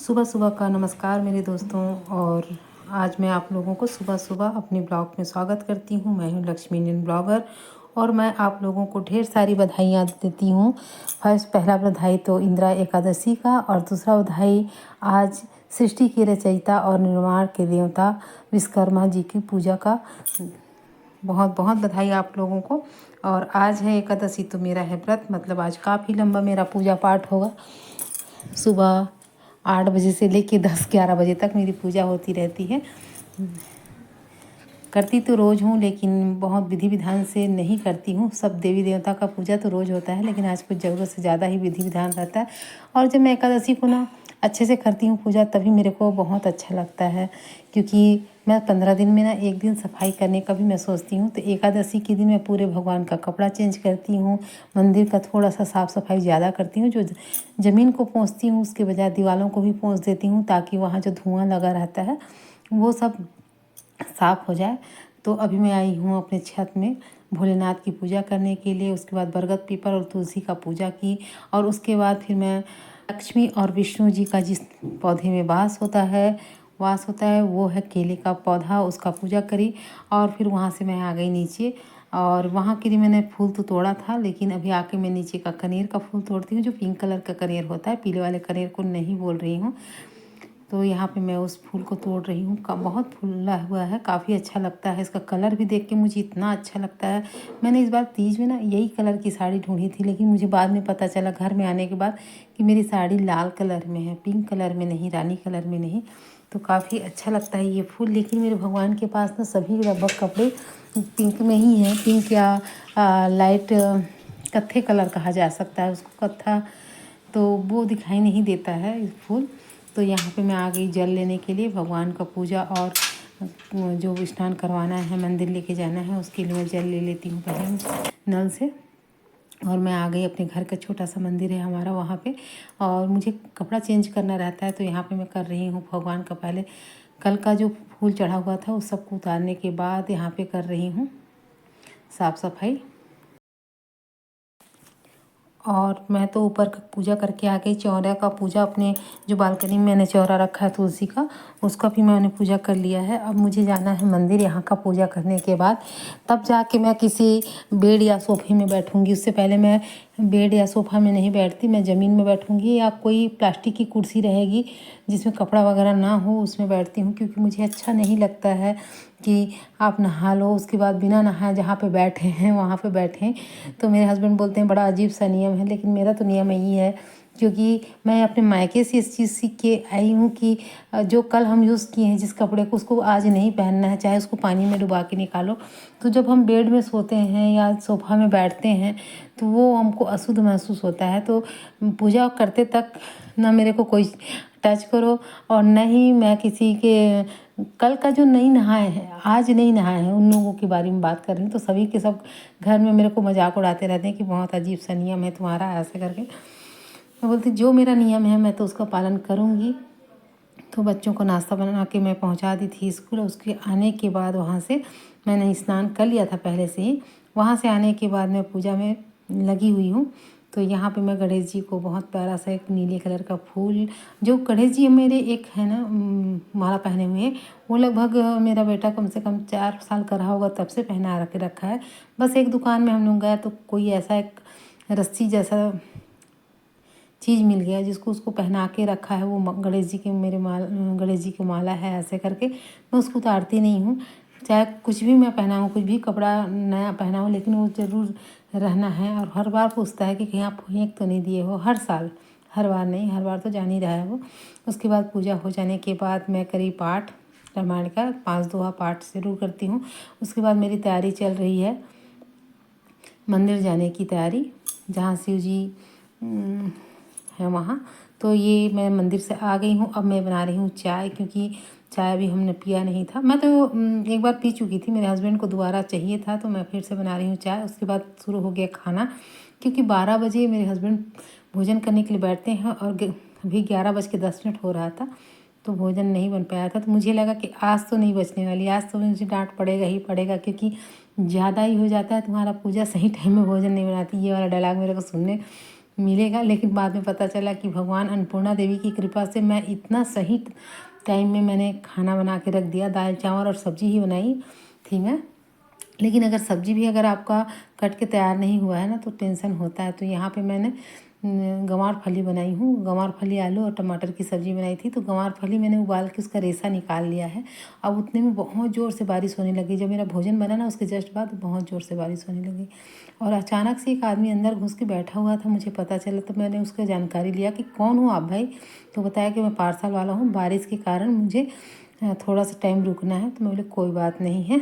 सुबह सुबह का नमस्कार मेरे दोस्तों। और आज मैं आप लोगों को सुबह सुबह अपने ब्लॉग में स्वागत करती हूँ। मैं हूँ लक्ष्मी इंडियन ब्लॉगर और मैं आप लोगों को ढेर सारी बधाइयाँ देती हूँ। पहला बधाई तो इंदिरा एकादशी का और दूसरा बधाई आज सृष्टि के रचयिता और निर्माण के देवता विश्वकर्मा जी की पूजा का। बहुत बहुत बधाई आप लोगों को। और आज है एकादशी तो मेरा है व्रत, मतलब आज काफ़ी लंबा मेरा पूजा पाठ होगा। सुबह 8 बजे से लेके 10-11 बजे तक मेरी पूजा होती रहती है। करती तो रोज़ हूँ लेकिन बहुत विधि विधान से नहीं करती हूँ। सब देवी देवता का पूजा तो रोज़ होता है लेकिन आज कुछ ज़रूरत से ज़्यादा ही विधि विधान रहता है। और जब मैं एकादशी को ना अच्छे से करती हूँ पूजा, तभी मेरे को बहुत अच्छा लगता है, क्योंकि मैं 15 दिन में ना एक दिन सफाई करने का भी मैं सोचती हूँ। तो एकादशी के दिन मैं पूरे भगवान का कपड़ा चेंज करती हूँ, मंदिर का थोड़ा सा साफ़ सफाई ज़्यादा करती हूँ। जो ज़मीन को पोंछती हूँ उसके बजाय दीवारों को भी पोंछ देती हूँ, ताकि वहाँ जो धुआं लगा रहता है वो सब साफ़ हो जाए। तो अभी मैं आई हूँ अपने छत में भोलेनाथ की पूजा करने के लिए। उसके बाद बरगद पीपल और तुलसी का पूजा की, और उसके बाद फिर मैं लक्ष्मी और विष्णु जी का जिस पौधे में वास होता है वो है केले का पौधा, उसका पूजा करी। और फिर वहाँ से मैं आ गई नीचे, और वहाँ के लिए मैंने फूल तो तोड़ा था, लेकिन अभी आके मैं नीचे का कनेर का फूल तोड़ती हूँ, जो पिंक कलर का कनेर होता है। पीले वाले कनेर को नहीं बोल रही हूँ। तो यहाँ पे मैं उस फूल को तोड़ रही हूँ। बहुत फूला हुआ है, काफ़ी अच्छा लगता है। इसका कलर भी देख के मुझे इतना अच्छा लगता है। मैंने इस बार तीज में ना यही कलर की साड़ी ढूंढी थी, लेकिन मुझे बाद में पता चला घर में आने के बाद कि मेरी साड़ी लाल कलर में है, पिंक कलर में नहीं, रानी कलर में नहीं। तो काफ़ी अच्छा लगता है ये फूल। लेकिन मेरे भगवान के पास ना सभी लगभग कपड़े पिंक में ही हैं। पिंक या लाइट कत्थे कलर कहा जा सकता है उसको, कत्था, तो वो दिखाई नहीं देता है इस फूल। तो यहाँ पे मैं आ गई जल लेने के लिए। भगवान का पूजा और जो स्नान करवाना है, मंदिर लेके जाना है, उसके लिए मैं जल ले लेती हूँ पहले नल से। और मैं आ गई अपने घर का, छोटा सा मंदिर है हमारा वहाँ पे, और मुझे कपड़ा चेंज करना रहता है। तो यहाँ पे मैं कर रही हूँ भगवान का, पहले कल का जो फूल चढ़ा हुआ था उस सबको उतारने के बाद यहाँ पे कर रही हूँ साफ़ सफाई। और मैं तो ऊपर का पूजा करके आ गई। चौरा का पूजा, अपने जो बालकनी में मैंने चौरा रखा है तुलसी का, उसका भी मैंने पूजा कर लिया है। अब मुझे जाना है मंदिर। यहाँ का पूजा करने के बाद तब जाके मैं किसी बेड या सोफे में बैठूँगी। उससे पहले मैं बेड या सोफ़ा में नहीं बैठती, मैं ज़मीन में बैठूँगी या कोई प्लास्टिक की कुर्सी रहेगी जिसमें कपड़ा वगैरह ना हो, उसमें बैठती हूँ। क्योंकि मुझे अच्छा नहीं लगता है कि आप नहा लो उसके बाद बिना नहाए जहाँ पे बैठे हैं वहाँ पे बैठें। तो मेरे हस्बैंड बोलते हैं बड़ा अजीब सा नियम है, लेकिन मेरा तो नियम यही है, क्योंकि मैं अपने मायके से इस चीज़ सीख के आई हूँ कि जो कल हम यूज़ किए हैं जिस कपड़े को, उसको आज नहीं पहनना है, चाहे उसको पानी में डुबा के निकालो। तो जब हम बेड में सोते हैं या सोफ़ा में बैठते हैं तो वो हमको अशुद्ध महसूस होता है। तो पूजा करते तक ना मेरे को कोई टच करो, और न ही मैं किसी के, कल का जो नहीं नहाए हैं, आज नहीं नहाए हैं, उन लोगों के बारे में बात कर रही हूँ। तो सभी के सब घर में मेरे को मजाक उड़ाते रहते हैं कि बहुत अजीब सा नियम है तुम्हारा, ऐसे करके। मैं बोलती जो मेरा नियम है मैं तो उसका पालन करूँगी। तो बच्चों को नाश्ता बना के मैं पहुंचा दी थी स्कूल। उसके आने के बाद वहाँ से मैंने स्नान कर लिया था पहले से ही। वहाँ से आने के बाद मैं पूजा में लगी हुई हूँ। तो यहाँ पे मैं गणेश जी को बहुत प्यारा सा एक नीले कलर का फूल, जो गणेश जी मेरे एक है ना माला पहने हुए, वो लगभग मेरा बेटा कम से कम 4 साल का रहा होगा तब से पहना रखा है। बस एक दुकान में हम लोग गए तो कोई ऐसा एक रस्सी जैसा चीज़ मिल गया जिसको उसको पहना के रखा है। वो गणेश जी के गणेश जी की माला है, ऐसे करके मैं उसको उतारती नहीं हूँ। चाहे कुछ भी मैं पहनाऊँ, कुछ भी कपड़ा नया पहनाऊँ, लेकिन वो ज़रूर रहना है। और हर बार पूछता है कि कहीं आप फेंक तो नहीं दिए हो, हर साल, हर बार नहीं, हर बार तो जान ही रहा है वो। उसके बाद पूजा हो जाने के बाद मैं करी पाठ रामायण का 5 दोहा पाठ ज़रूर करती हूँ। उसके बाद मेरी तैयारी चल रही है मंदिर जाने की तैयारी, जहाँ शिव जी है वहाँ। तो ये मैं मंदिर से आ गई हूँ। अब मैं बना रही हूँ चाय, क्योंकि चाय भी हमने पिया नहीं था। मैं तो एक बार पी चुकी थी, मेरे हस्बैंड को दोबारा चाहिए था, तो मैं फिर से बना रही हूँ चाय। उसके बाद शुरू हो गया खाना, क्योंकि 12 बजे मेरे हस्बैंड भोजन करने के लिए बैठते हैं, और अभी 11:10 हो रहा था, तो भोजन नहीं बन पाया था। तो मुझे लगा कि आज तो नहीं बचने वाली, आज तो मुझे डांट पड़ेगा ही पड़ेगा, क्योंकि ज़्यादा ही हो जाता है तुम्हारा पूजा, सही टाइम में भोजन नहीं बनाती। ये वाला डायलॉग मेरे को सुनने मिलेगा। लेकिन बाद में पता चला कि भगवान अन्नपूर्णा देवी की कृपा से मैं इतना सही टाइम में मैंने खाना बना के रख दिया। दाल चावल और सब्ज़ी ही बनाई थी मैं। लेकिन अगर सब्ज़ी भी अगर आपका कट के तैयार नहीं हुआ है ना तो टेंशन होता है। तो यहाँ पे मैंने गंवार फली बनाई हूँ। गंवार फली आलू और टमाटर की सब्ज़ी बनाई थी। तो गंवार फली मैंने उबाल के उसका रेसा निकाल लिया है। अब उतने में बहुत ज़ोर से बारिश होने लगी। जब मेरा भोजन बना ना उसके जस्ट बाद बहुत ज़ोर से बारिश होने लगी और अचानक से एक आदमी अंदर घुस के बैठा हुआ था। मुझे पता चला तो मैंने उसका जानकारी लिया कि कौन हो आप भाई। तो बताया कि मैं पार्सल वाला हूँ, बारिश के कारण मुझे थोड़ा सा टाइम रुकना है। तो मैं बोले कोई बात नहीं है,